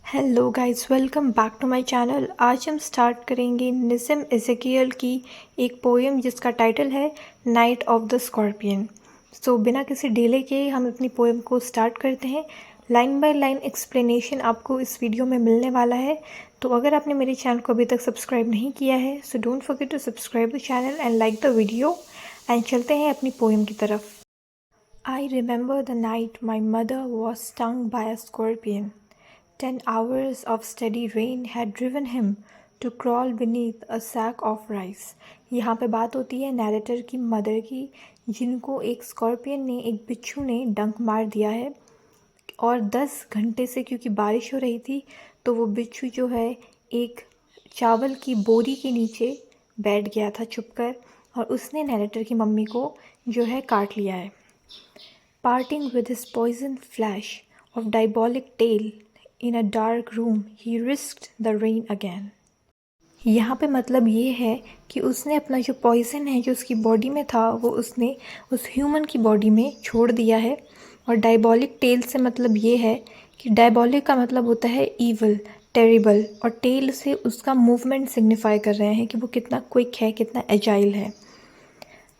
Hello guys, welcome back to my channel. आज हम start करेंगे निज़म एज़ेकियल की एक पोएम जिसका टाइटल है नाइट ऑफ द स्कॉर्पियन। सो बिना किसी डिले के हम अपनी पोएम को स्टार्ट करते हैं। लाइन बाय लाइन एक्सप्लेनेशन आपको इस वीडियो में मिलने वाला है। तो अगर आपने मेरे चैनल को अभी तक सब्सक्राइब नहीं किया है so don't forget to subscribe the channel and like the video. And चलते हैं अपनी पोएम की तरफ। I remember the night my mother was stung by a scorpion. 10 hours of steady rain had driven him to crawl beneath a sack of rice. यहाँ पे बात होती है नैरेटर की मदर की, जिनको एक स्कॉर्पियन ने, एक बिच्छू ने डंक मार दिया है। और 10 घंटे से क्योंकि बारिश हो रही थी तो वो बिच्छू जो है एक चावल की बोरी के नीचे बैठ गया था छुपकर, और उसने नैरेटर की मम्मी को जो है काट लिया है। Parting with his poisoned flash of diabolic tail in a dark room, he risked the rain again. यहाँ पे मतलब ये है कि उसने अपना जो पॉइजन है जो उसकी बॉडी में था वो उसने उस ह्यूमन की बॉडी में छोड़ दिया है। और डायबॉलिक टेल से मतलब ये है कि डायबॉलिक का मतलब होता है ईवल, टेरिबल, और टेल से उसका मूवमेंट सिग्निफाई कर रहे हैं कि वो कितना क्विक है, कितना एजाइल है।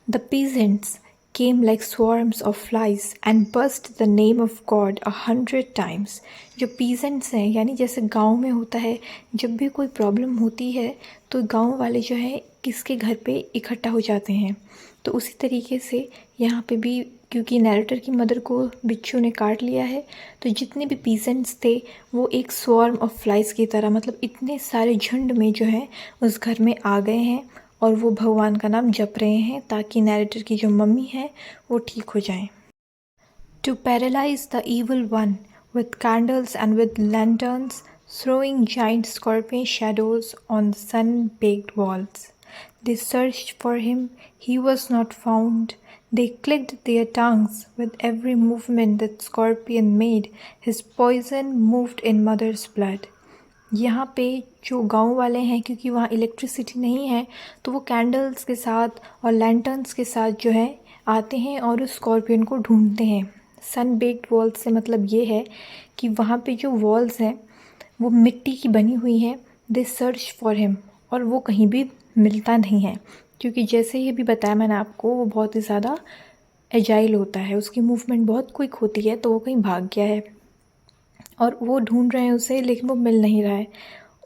The peasants came like swarms of flies and buzzed the name of God 100 times. जो peasants हैं यानी जैसे गांव में होता है, जब भी कोई प्रॉब्लम होती है तो गांव वाले जो है किसके घर पे इकट्ठा हो जाते हैं। तो उसी तरीके से यहाँ पे भी क्योंकि नैरेटर की मदर को बिच्छू ने काट लिया है तो जितने भी पीजेंट्स थे वो एक स्वॉर्म ऑफ फ्लाइज की तरह, मतलब इतने सारे झुंड में जो है उस घर में आ गए हैं और वो भगवान का नाम जप रहे हैं ताकि नैरेटर की जो मम्मी है वो ठीक हो जाएं। To paralyze the evil one with candles and with lanterns, throwing giant scorpion shadows on the sun-baked walls. They searched for him, he was not found. They clicked their tongues with every movement that scorpion made. His poison moved in mother's blood. यहाँ पे जो गांव वाले हैं, क्योंकि वहाँ electricity नहीं है, तो वो कैंडल्स के साथ और लैंटर्न्स के साथ जो है आते हैं और उस स्कॉर्पियन को ढूंढते हैं। सन बेक्ड वॉल्स से मतलब ये है कि वहाँ पे जो वॉल्स हैं वो मिट्टी की बनी हुई हैं। दे सर्च फॉर हिम, और वो कहीं भी मिलता नहीं है, क्योंकि जैसे ही भी बताया मैंने आपको वो बहुत ही ज़्यादा एजाइल होता है, उसकी मूवमेंट बहुत क्विक होती है, तो वो कहीं भाग गया है और वो ढूंढ रहे हैं उसे, लेकिन वो मिल नहीं रहा है।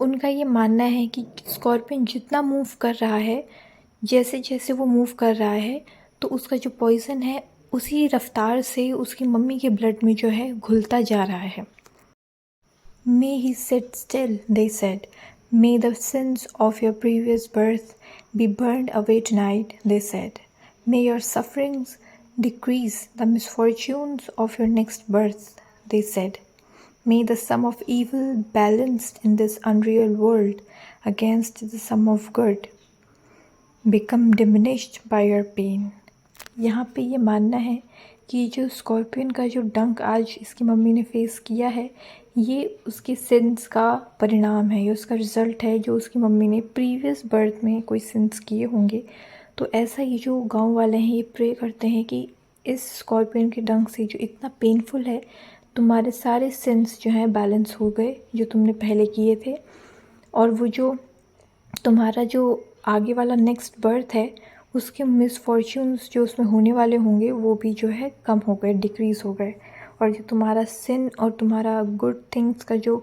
उनका ये मानना है कि स्कॉर्पियन जितना मूव कर रहा है, जैसे जैसे वो मूव कर रहा है तो उसका जो पॉइज़न है उसी रफ्तार से उसकी मम्मी के ब्लड में जो है घुलता जा रहा है। May he sit still, they said. May the sins of your previous birth be burned away tonight, they said. May your sufferings decrease the misfortunes of your next birth, they said. May the sum of evil balanced in this unreal world against the sum of good become diminished by your pain. यहाँ पे ये मानना है कि जो scorpion का जो डंक आज इसकी मम्मी ने फेस किया है ये उसके सिंस का परिणाम है, ये उसका रिज़ल्ट है जो उसकी मम्मी ने प्रीवियस बर्थ में कोई सिंस किए होंगे। तो ऐसा ही जो गांव वाले हैं ये प्रे करते हैं कि इस स्कॉर्पियन के डंक से जो इतना पेनफुल है, तुम्हारे सारे सिंस जो हैं बैलेंस हो गए जो तुमने पहले किए थे, और वो जो तुम्हारा जो आगे वाला नेक्स्ट बर्थ है उसके मिसफॉर्च्यून्स जो उसमें होने वाले होंगे वो भी जो है कम हो गए, डिक्रीज़ हो गए, और जो तुम्हारा सिन और तुम्हारा गुड थिंग्स का जो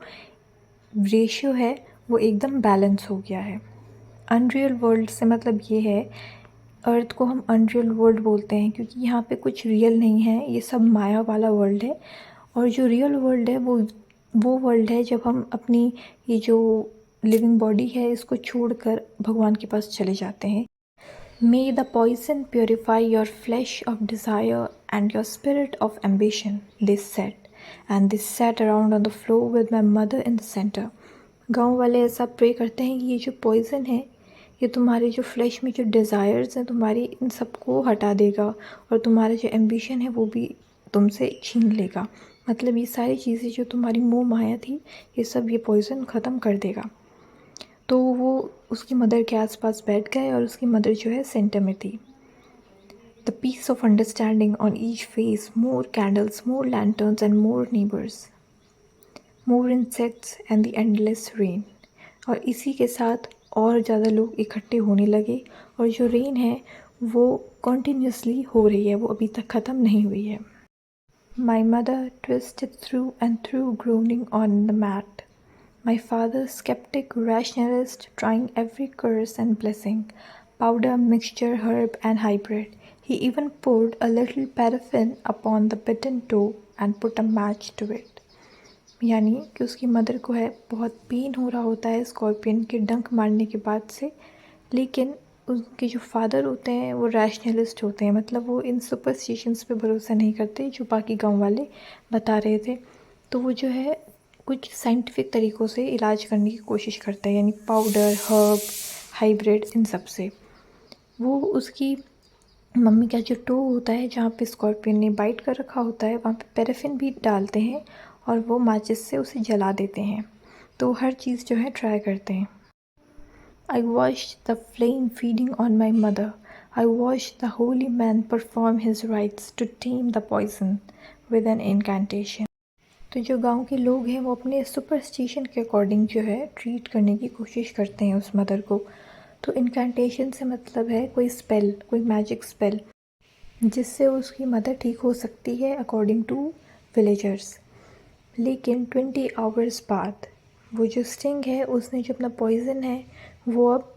रेशियो है वो एकदम बैलेंस हो गया है। अनरियल वर्ल्ड से मतलब ये है, अर्थ को हम अनरियल वर्ल्ड बोलते हैं क्योंकि यहाँ पे कुछ रियल नहीं है, ये सब माया वाला वर्ल्ड है। और जो रियल वर्ल्ड है वो वर्ल्ड है जब हम अपनी ये जो लिविंग बॉडी है इसको छोड़कर भगवान के पास चले जाते हैं। May the poison purify your flesh of desire and your spirit of ambition, they said, and they sat around on the floor with my mother in the center. गांव वाले ऐसा प्रे करते हैं कि ये जो पॉइज़न है ये तुम्हारे जो फ्लैश में जो डिज़ायर्स हैं तुम्हारी, इन सबको हटा देगा, और तुम्हारा जो एम्बिशन है वो भी तुमसे छीन लेगा। मतलब ये सारी चीज़ें जो तुम्हारी मोह माया थी ये सब ये पॉइज़न ख़त्म कर देगा। तो वो उसकी मदर के आसपास बैठ गए और उसकी मदर जो है सेंटर में थी। The peace of understanding on each face, more candles, more lanterns and more neighbours. more insects and the endless rain। और इसी के साथ और ज़्यादा लोग इकट्ठे होने लगे और जो रेन है वो कंटिन्यूसली हो रही है, वो अभी तक ख़त्म नहीं हुई है। My mother twisted through and through, groaning on the mat. My father, skeptic, rationalist, trying every curse and blessing, powder, mixture, herb, and hybrid. He even poured a little paraffin upon the bitten toe and put a match to it. यानी कि उसकी mother को है बहुत pen हो रहा होता है स्कॉर्पियन के डंक मारने के बाद से, लेकिन उनके जो फादर होते हैं वो रैशनलिस्ट होते हैं, मतलब वो इन सुपरस्टिशंस पे भरोसा नहीं करते जो बाकी गांव वाले बता रहे थे। तो वो जो है कुछ साइंटिफिक तरीक़ों से इलाज करने की कोशिश करते हैं, यानी पाउडर, हर्ब, हाइब्रिड, इन सब से। वो उसकी मम्मी का जो टो होता है जहाँ पे स्कॉर्पियन ने बाइट कर रखा होता है वहाँ पे पैराफिन भी डालते हैं और वो माचिस से उसे जला देते हैं। तो हर चीज़ जो है ट्राई करते हैं। I watched the flame feeding on my mother. I watched the holy man perform his rites to tame the poison with an incantation. तो जो गांव के लोग हैं वो अपने सुपरस्टिशन के अकॉर्डिंग जो है ट्रीट करने की कोशिश करते हैं उस मदर को। तो इनकेंटेशन से मतलब है कोई स्पेल, कोई मैजिक स्पेल जिससे उसकी मदर ठीक हो सकती है अकॉर्डिंग टू विलेजर्स। लेकिन 20 आवर्स बाद वो जो स्टिंग है उसने जो अपना पॉइज़न है वो अब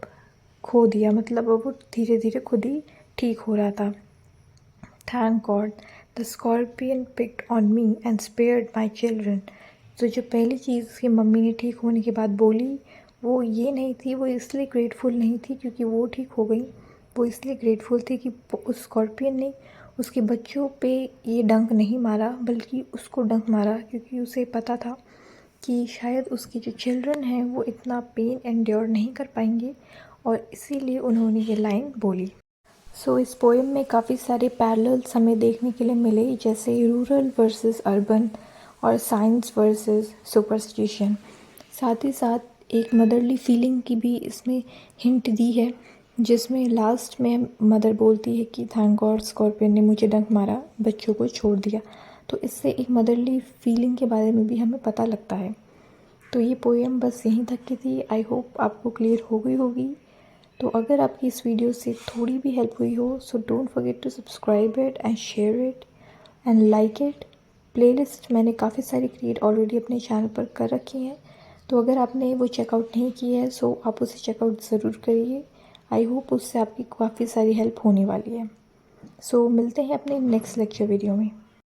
खो दिया, मतलब अब वो धीरे धीरे खुद ही ठीक हो रहा था। Thank God the scorpion picked on me and spared my children. तो जो पहली चीज़ उसकी मम्मी ने ठीक होने के बाद बोली वो ये नहीं थी, वो इसलिए ग्रेटफुल नहीं थी क्योंकि वो ठीक हो गई, वो इसलिए ग्रेटफुल थी कि उस स्कॉर्पियन ने उसके बच्चों पे ये डंक नहीं मारा बल्कि उसको डंक मारा, क्योंकि उसे पता था कि शायद उसके जो चिल्ड्रन हैं वो इतना पेन एंड्योर नहीं कर पाएंगे, और इसीलिए उन्होंने ये लाइन बोली। सो इस पोएम में काफ़ी सारे पैरेलल्स हमें देखने के लिए मिले, जैसे रूरल वर्सेस अर्बन और साइंस वर्सेस सुपरस्टिशन। साथ ही साथ एक मदरली फीलिंग की भी इसमें हिंट दी है, जिसमें लास्ट में मदर बोलती है कि थैंक गॉड स्कॉर्पियन ने मुझे डंक मारा, बच्चों को छोड़ दिया। तो इससे एक मदरली फीलिंग के बारे में भी हमें पता लगता है। तो ये पोएम बस यहीं तक की थी। आई होप आपको क्लियर हो गई होगी। तो अगर आपकी इस वीडियो से थोड़ी भी हेल्प हुई हो so don't forget to subscribe it and share it and like it. Playlist मैंने काफ़ी सारी क्रिएट ऑलरेडी अपने चैनल पर कर रखी हैं, तो अगर आपने वो चेकआउट नहीं की है सो आप उसे चेकआउट ज़रूर करिए। आई होप उससे आपकी काफ़ी सारी हेल्प होने वाली है। सो मिलते हैं अपने नेक्स्ट लेक्चर वीडियो में।